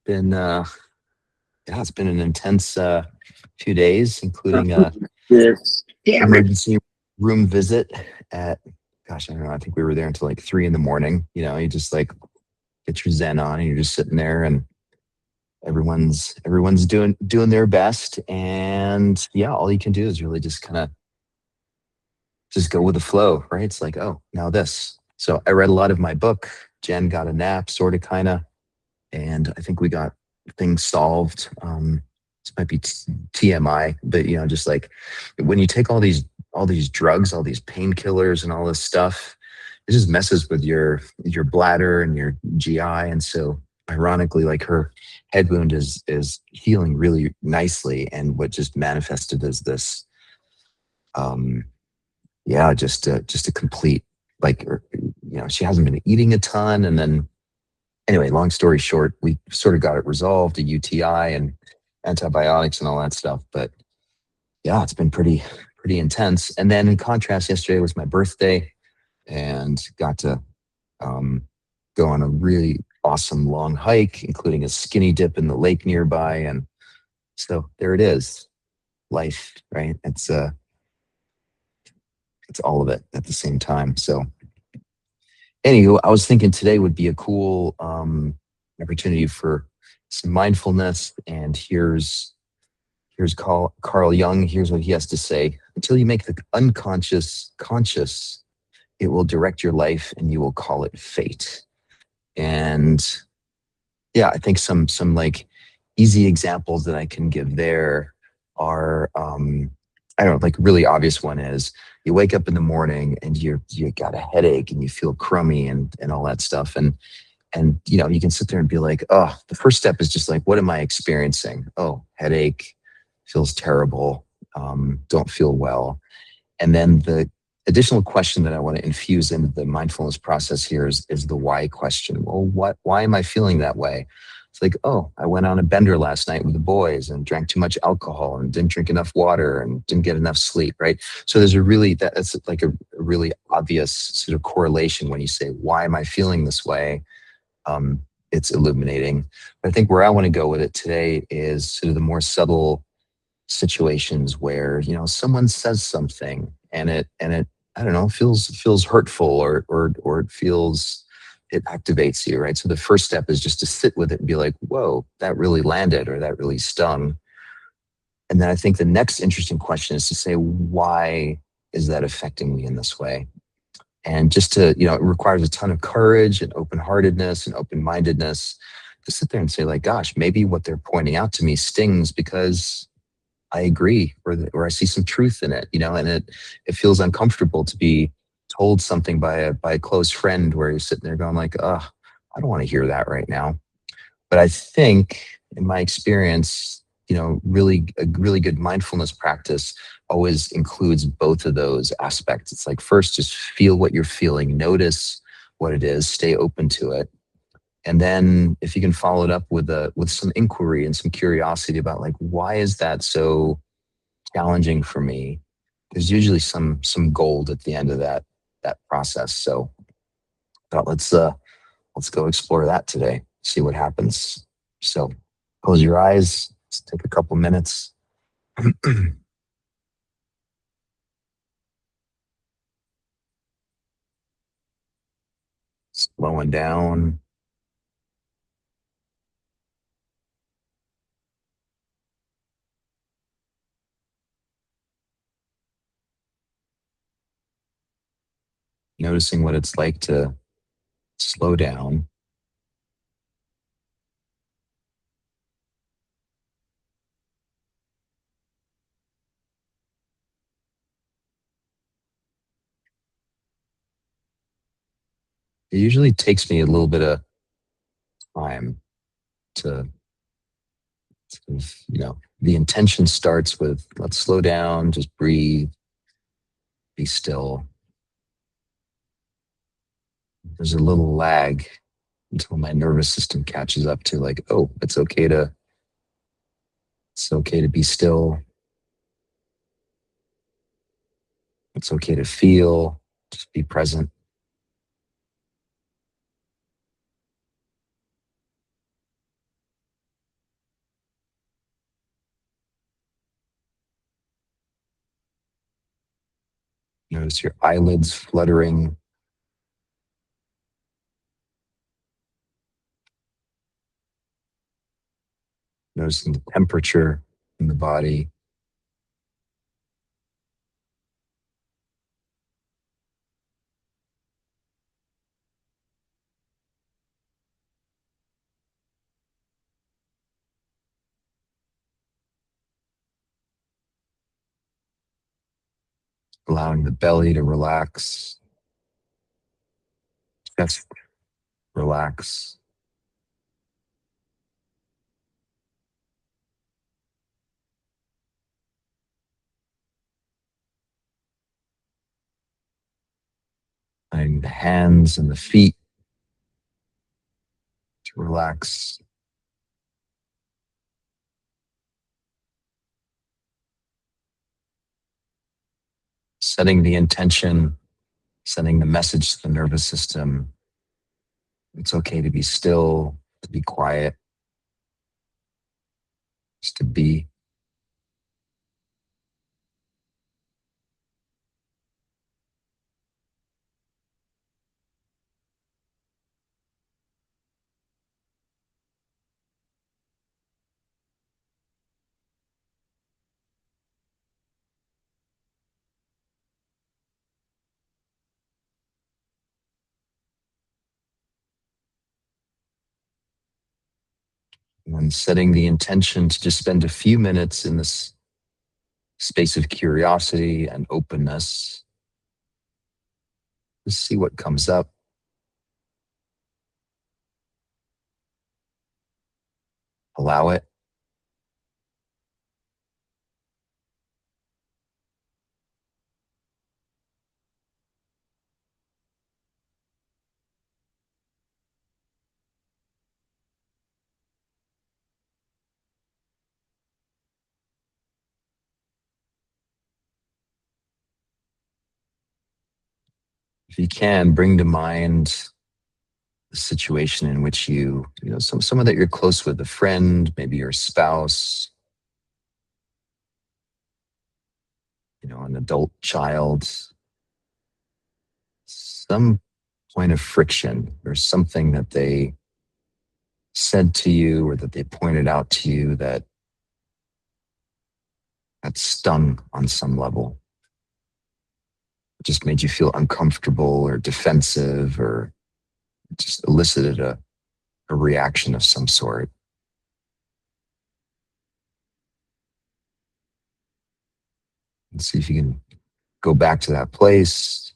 been yeah, it's been an intense few days, including Yes. Damn it. emergency room visit at, gosh, I don't know. I think we were there until like 3 in the morning. You just like get your Zen on, and you're just sitting there, and everyone's doing their best, and yeah, all you can do is really just kind of just go with the flow, right? It's like, oh, now this. So I read a lot of my book. Jen got a nap, sort of, kind of, and I think we got things solved. This might be TMI, but just like when you take all these drugs, all these painkillers, and all this stuff, it just messes with your bladder and your GI. And so, ironically, like her head wound is healing really nicely, and what just manifested as this, um, yeah, just a complete, like, she hasn't been eating a ton, and then anyway, long story short, we sort of got it resolved, a UTI and antibiotics and all that stuff. But yeah, it's been pretty intense. And then in contrast, yesterday was my birthday, and got to um, go on a really awesome long hike, including a skinny dip in the lake nearby. And so there it is, life, right? It's all of it at the same time. So anywho, I was thinking today would be a cool opportunity for some mindfulness. And here's Carl Jung. Here's what he has to say: until you make the unconscious conscious, it will direct your life, and you will call it fate. And yeah, I think some like easy examples that I can give there are, I don't know, like really obvious one is you wake up in the morning and you got a headache and you feel crummy and all that stuff. And you can sit there and be like, oh, the first step is just like, what am I experiencing? Oh, headache, feels terrible, don't feel well. And then the additional question that I want to infuse into the mindfulness process here is the why question. Well, why am I feeling that way? It's like, oh, I went on a bender last night with the boys and drank too much alcohol and didn't drink enough water and didn't get enough sleep, right? So there's that's like a really obvious sort of correlation when you say, why am I feeling this way? It's illuminating. But I think where I want to go with it today is sort of the more subtle situations where someone says something, and it I don't know, feels hurtful, or it activates you, right? So the first step is just to sit with it and be like, whoa, that really landed, or that really stung. And then I think the next interesting question is to say, why is that affecting me in this way? And just to, it requires a ton of courage and open heartedness and open mindedness to sit there and say, like, gosh, maybe what they're pointing out to me stings because I agree, or I see some truth in it, and it feels uncomfortable to be told something by a close friend, where you're sitting there going like, oh, I don't want to hear that right now. But I think, in my experience, really a really good mindfulness practice always includes both of those aspects. It's like, first, just feel what you're feeling, notice what it is, stay open to it, and then if you can follow it up with some inquiry and some curiosity about, like, why is that so challenging for me? There's usually some gold at the end of that process. So I thought, let's go explore that today, see what happens. So close your eyes, let's take a couple minutes. Slowing down, noticing what it's like to slow down. It usually takes me a little bit of time to the intention starts with, let's slow down, just breathe, be still. There's a little lag until my nervous system catches up to, like, oh, it's okay to be still. It's okay to feel, just be present. Notice your eyelids fluttering. Noticing the temperature in the body. Allowing the belly to relax, chest relax. Allowing the hands and the feet to relax. Setting the intention, sending the message to the nervous system. It's okay to be still, to be quiet, just to be. And then setting the intention to just spend a few minutes in this space of curiosity and openness. Just see what comes up. Allow it. If you can, bring to mind the situation in which someone that you're close with, a friend, maybe your spouse, an adult child, some point of friction or something that they said to you or that they pointed out to you that stung on some level. It just made you feel uncomfortable or defensive or just elicited a reaction of some sort. And see if you can go back to that place,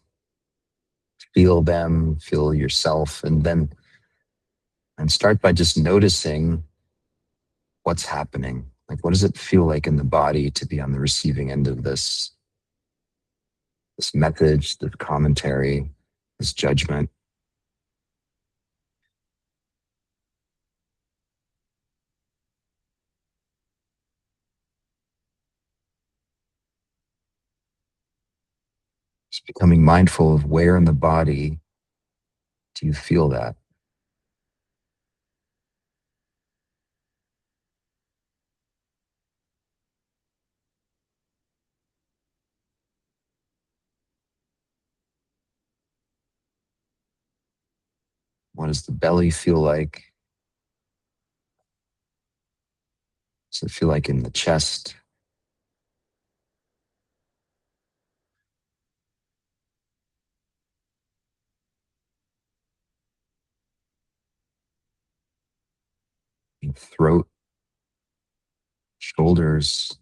feel them, feel yourself, and start by just noticing what's happening. Like, what does it feel like in the body to be on the receiving end of this message, this commentary, this judgment? Just becoming mindful of where in the body do you feel that? What does the belly feel like? Does it feel like in the chest? In throat, shoulders,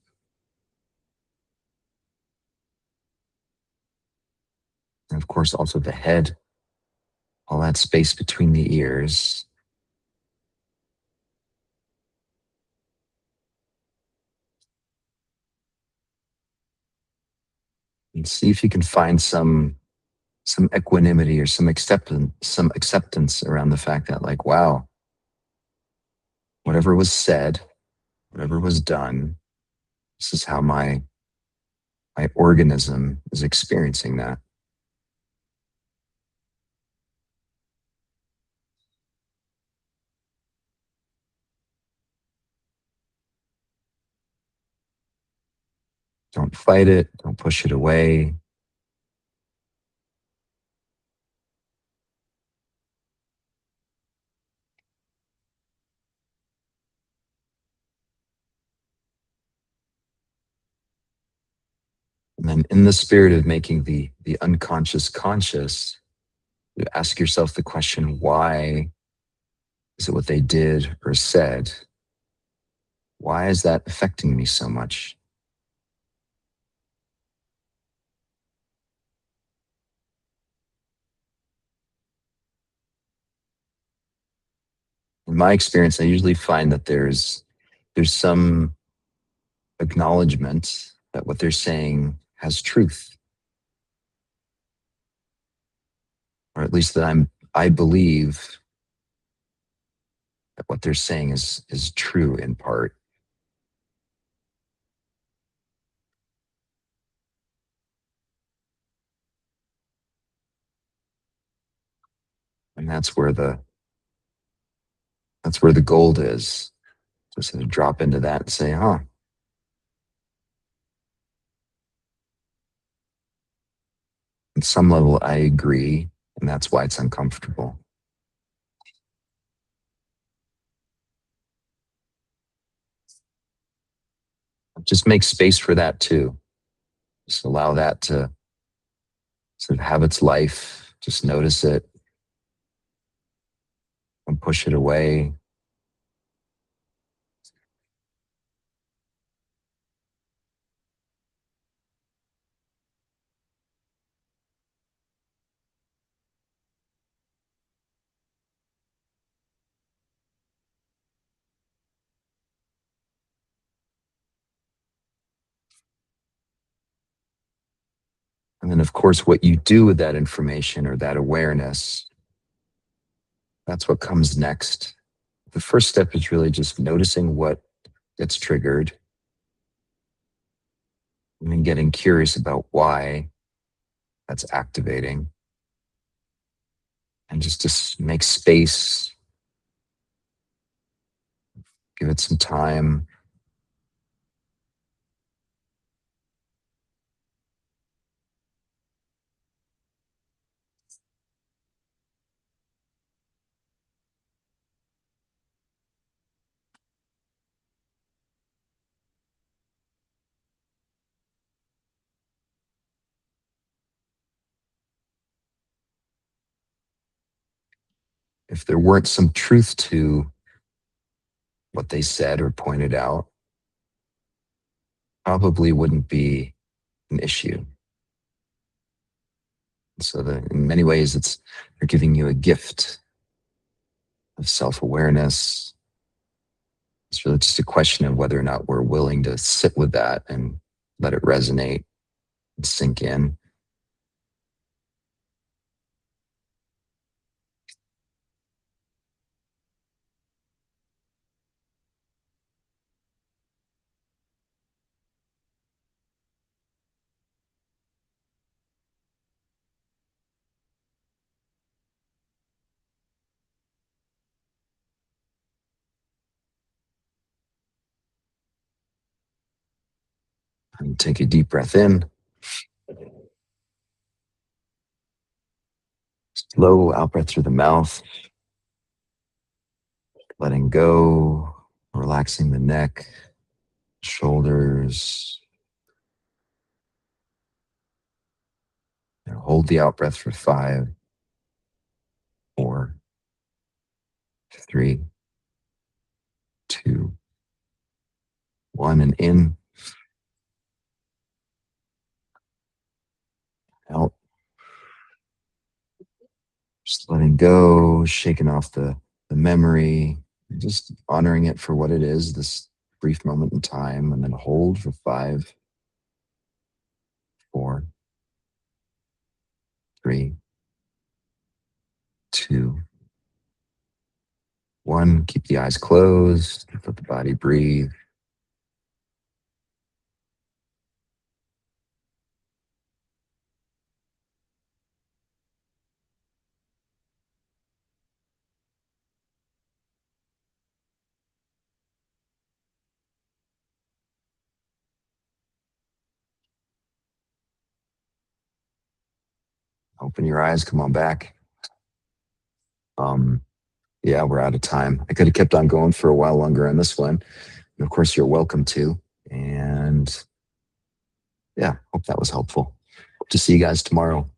and of course also the head, all that space between the ears. And see if you can find some equanimity or some acceptance around the fact that, like, wow, whatever was said, whatever was done, this is how my organism is experiencing that. Don't fight it, don't push it away. then in the spirit of making the unconscious conscious, you ask yourself the question, why is it what they did or said? Why is that affecting me so much? In my experience, I usually find that there's some acknowledgement that what they're saying has truth, or at least that I believe that what they're saying is true in part. And that's where the gold is. Just to drop into that and say, huh, at some level I agree, and that's why it's uncomfortable. Just make space for that too. Just allow that to sort of have its life. Just notice it and push it away. And then, of course, what you do with that information or that awareness, that's what comes next. The first step is really just noticing what gets triggered and then getting curious about why that's activating. And just make space, give it some time. If there weren't some truth to what they said or pointed out, probably wouldn't be an issue. So that in many ways, they're giving you a gift of self-awareness. It's really just a question of whether or not we're willing to sit with that and let it resonate and sink in. And take a deep breath in, slow out breath through the mouth, letting go, relaxing the neck, shoulders. And hold the out breath for 5, 4, 3, 2, 1, and in, out. Just letting go, shaking off the memory, just honoring it for what it is, this brief moment in time, and then hold for 5, 4, 3, 2, 1. Keep the eyes closed, let the body breathe. Open your eyes, come on back. Um, yeah, we're out of time. I could have kept on going for a while longer on this one. And of course, you're welcome to. And Yeah, hope that was helpful. Hope to see you guys tomorrow.